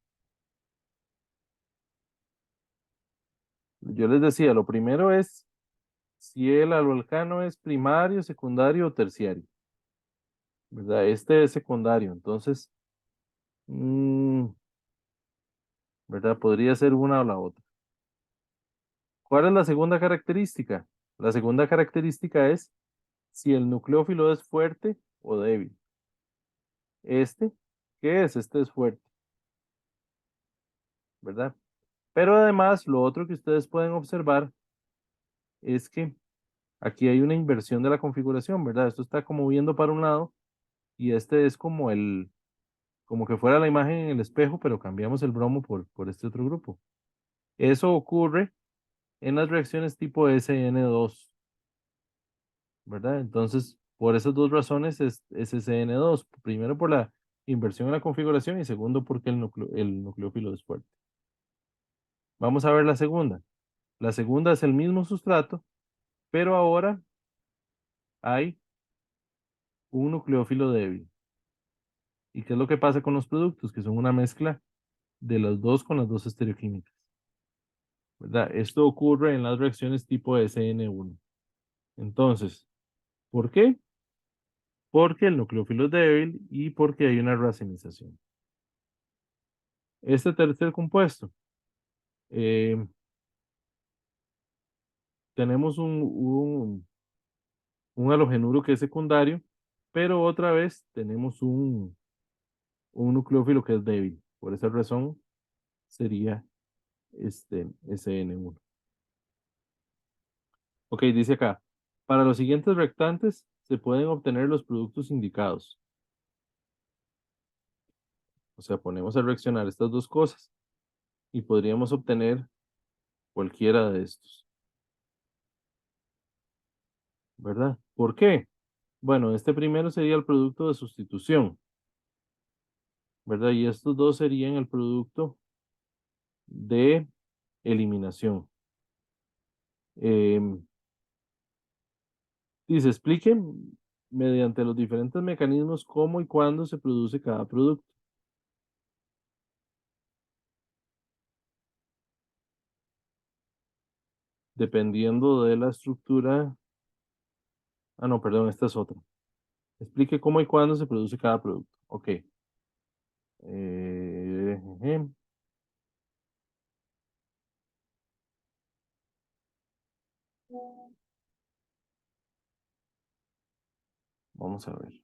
Yo les decía, lo primero es si el alcano es primario, secundario o terciario. ¿Verdad? Este es secundario, entonces, mm, ¿verdad? Podría ser una o la otra. ¿Cuál es la segunda característica? La segunda característica es si el nucleófilo es fuerte o débil. Este, ¿qué es? Este es fuerte, ¿verdad? Pero además, lo otro que ustedes pueden observar es que aquí hay una inversión de la configuración, ¿verdad? Esto está como viendo para un lado y este es como como que fuera la imagen en el espejo, pero cambiamos el bromo por este otro grupo. Eso ocurre en las reacciones tipo SN2, ¿verdad? Entonces, por esas dos razones es SN2. Primero por la inversión en la configuración y segundo porque el nucleófilo es fuerte. Vamos a ver la segunda. La segunda es el mismo sustrato, pero ahora hay un nucleófilo débil. ¿Y qué es lo que pasa con los productos? Que son una mezcla de los dos con las dos estereoquímicas, ¿verdad? Esto ocurre en las reacciones tipo SN1. Entonces, ¿por qué? Porque el nucleófilo es débil y porque hay una racemización. Este tercer compuesto, eh, tenemos un halogenuro que es secundario, pero otra vez tenemos un nucleófilo que es débil. Por esa razón sería SN1. Ok, dice acá, para los siguientes reactantes se pueden obtener los productos indicados. O sea, ponemos a reaccionar estas dos cosas y podríamos obtener cualquiera de estos, ¿verdad? ¿Por qué? Bueno, este primero sería el producto de sustitución, ¿verdad? Y estos dos serían el producto de eliminación. Em, Dice, explique mediante los diferentes mecanismos cómo y cuándo se produce cada producto, dependiendo de la estructura. Ah, no, perdón, esta es otra. Explique cómo y cuándo se produce cada producto. Ok. Ejem. Vamos a ver.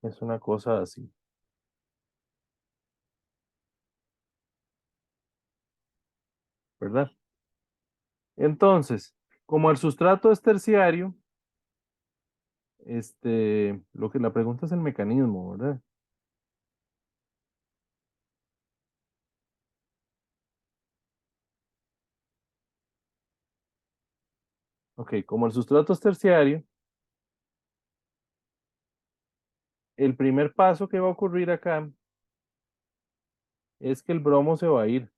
Es una cosa así, ¿verdad? Entonces, como el sustrato es terciario, lo que la pregunta es el mecanismo, ¿verdad? Ok, como el sustrato es terciario, el primer paso que va a ocurrir acá es que el bromo se va a ir.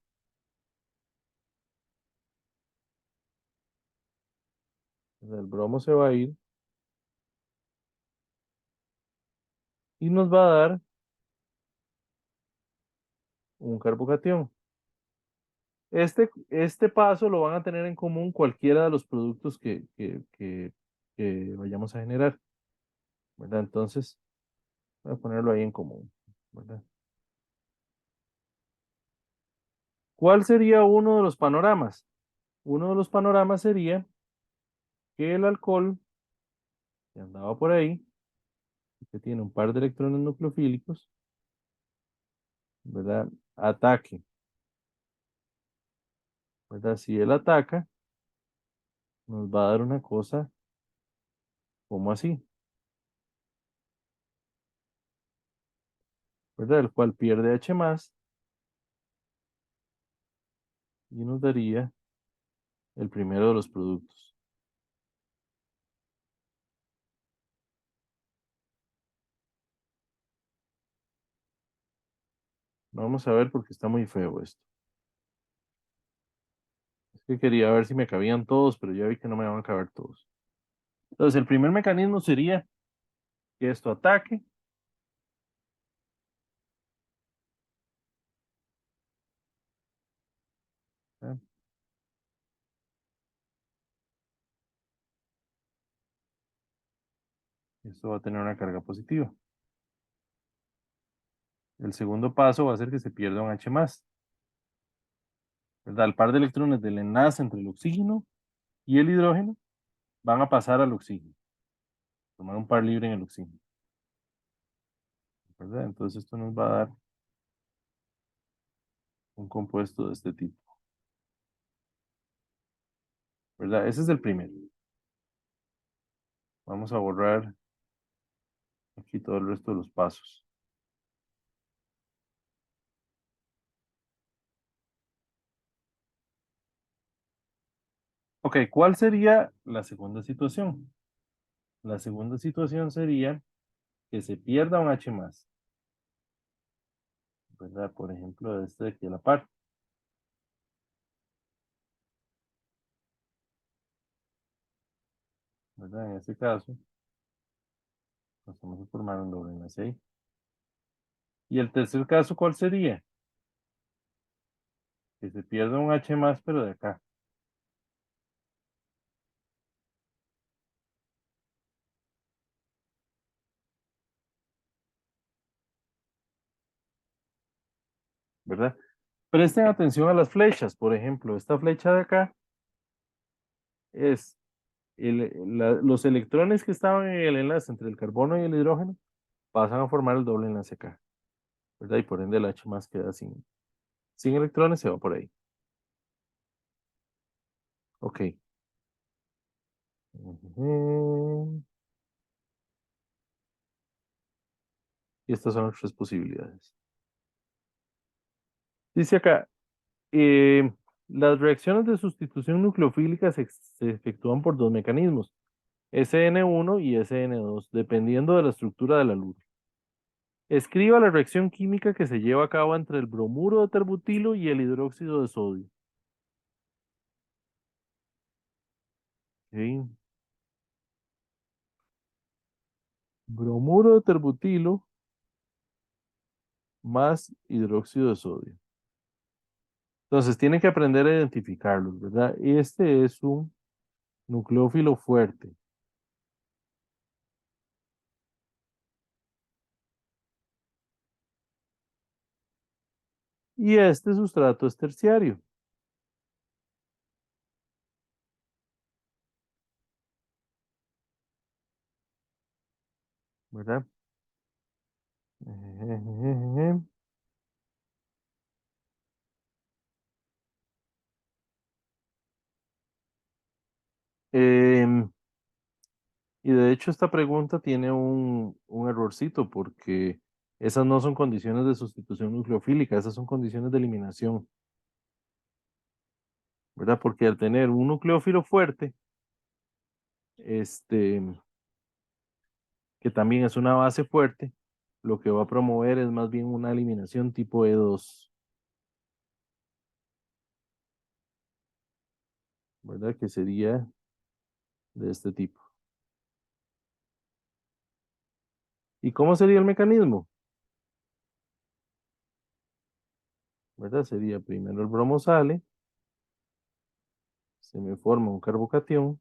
O sea, el bromo se va a ir y nos va a dar un carbocatión. Este paso lo van a tener en común cualquiera de los productos que vayamos a generar, ¿verdad? Entonces, voy a ponerlo ahí en común, ¿verdad? ¿Cuál sería uno de los panoramas? Uno de los panoramas sería que el alcohol que andaba por ahí, que tiene un par de electrones nucleofílicos, ¿verdad? Ataque, ¿verdad? Si él ataca, nos va a dar una cosa como así, ¿verdad? El cual pierde H más y nos daría el primero de los productos. Vamos a ver porque está muy feo esto. Es que quería ver si me cabían todos, pero ya vi que no me van a caber todos. Entonces, el primer mecanismo sería que esto ataque, ¿verdad? Esto va a tener una carga positiva. El segundo paso va a ser que se pierda un H más, ¿verdad? El par de electrones del enlace entre el oxígeno y el hidrógeno van a pasar al oxígeno, tomar un par libre en el oxígeno, ¿verdad? Entonces esto nos va a dar un compuesto de este tipo, ¿verdad? Ese es el primero. Vamos a borrar aquí todo el resto de los pasos. Ok, ¿cuál sería la segunda situación? La segunda situación sería que se pierda un H más, ¿verdad? Por ejemplo, este de aquí a la par, ¿verdad? En este caso, nos vamos a formar un doble enlace ahí. Y el tercer caso, ¿cuál sería? Que se pierda un H más, pero de acá, ¿verdad? Presten atención a las flechas. Por ejemplo, esta flecha de acá es los electrones que estaban en el enlace entre el carbono y el hidrógeno pasan a formar el doble enlace acá, ¿verdad? Y por ende el H más queda sin electrones, se va por ahí. Ok. Ujú. Y estas son las tres posibilidades. Dice acá, eh, las reacciones de sustitución nucleofílica se efectúan por dos mecanismos, SN1 y SN2, dependiendo de la estructura de la luz. Escriba la reacción química que se lleva a cabo entre el bromuro de terbutilo y el hidróxido de sodio. Ok. Bromuro de terbutilo más hidróxido de sodio. Entonces, tienen que aprender a identificarlos, ¿verdad? Este es un nucleófilo fuerte. y este sustrato es terciario, ¿verdad? Em, y de hecho esta pregunta tiene un errorcito porque esas no son condiciones de sustitución nucleofílica, esas son condiciones de eliminación, ¿verdad? Porque al tener un nucleófilo fuerte, este, que también es una base fuerte, lo que va a promover es más bien una eliminación tipo E2, ¿verdad? Que sería de este tipo. ¿Y cómo sería el mecanismo? ¿Verdad? Sería primero el bromo sale, se me forma un carbocatión,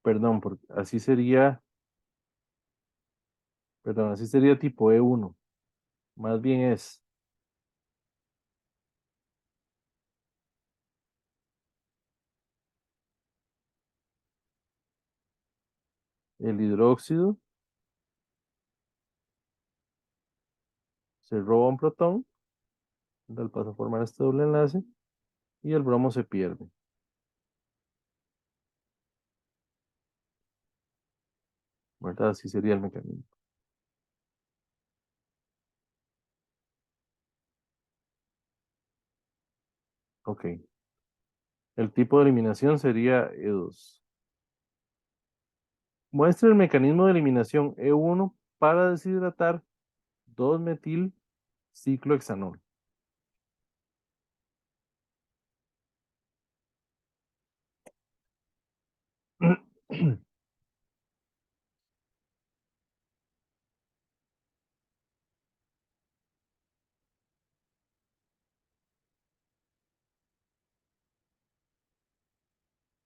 perdón, así sería, perdón, así sería tipo E1. Más bien es el hidróxido, se roba un protón, ¿verdad? Pasa a formar este doble enlace y el bromo se pierde, ¿verdad? Así sería el mecanismo. Ok. El tipo de eliminación sería E2. Muestra el mecanismo de eliminación E1 para deshidratar 2-metil ciclohexanol.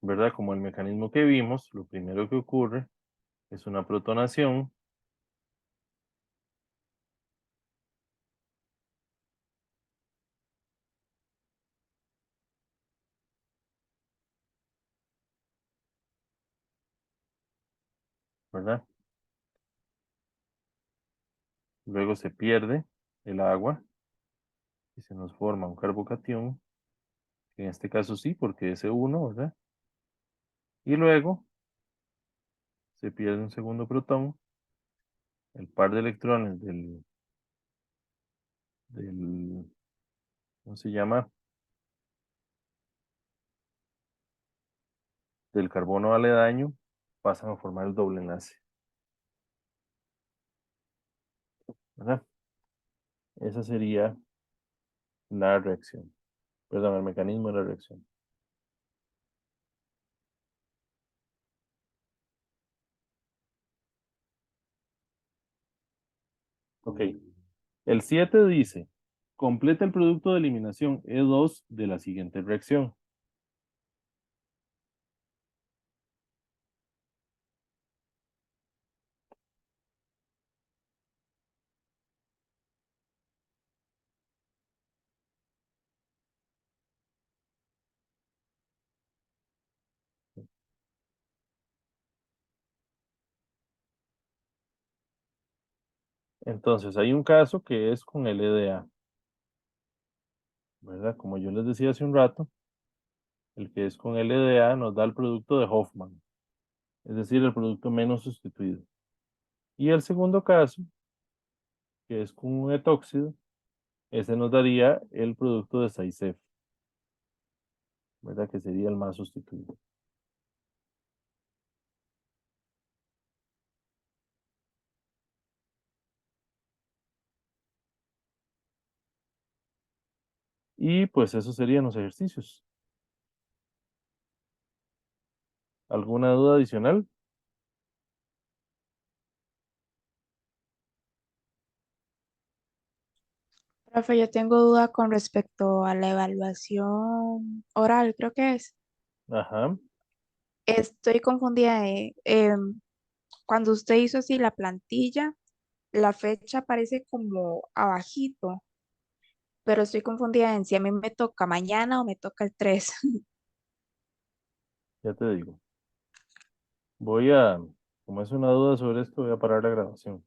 ¿Verdad? Como el mecanismo que vimos, lo primero que ocurre es una protonación, ¿verdad? Luego se pierde el agua y se nos forma un carbocatión, que en este caso sí, porque es E1, ¿verdad? Y luego se pierde un segundo protón, el par de electrones del, ¿cómo se llama? Del carbono aledaño, pasan a formar el doble enlace, ¿verdad? Esa sería la reacción, perdón, el mecanismo de la reacción. Ok. El 7 dice, completa el producto de eliminación E2 de la siguiente reacción. Entonces, hay un caso que es con LDA, ¿verdad? Como yo les decía hace un rato, el que es con LDA nos da el producto de Hoffman, es decir, el producto menos sustituido. Y el segundo caso, que es con un etóxido, ese nos daría el producto de Zaitsev, ¿verdad? Que sería el más sustituido. Y pues eso serían los ejercicios. ¿Alguna duda adicional? Profe, yo tengo duda con respecto a la evaluación oral, creo que es. Ajá. Estoy confundida. cuando usted hizo así la plantilla, la fecha aparece como abajito, pero estoy confundida en si a mí me toca mañana o me toca el 3. Ya te digo. Voy a, como es una duda sobre esto, voy a parar la grabación.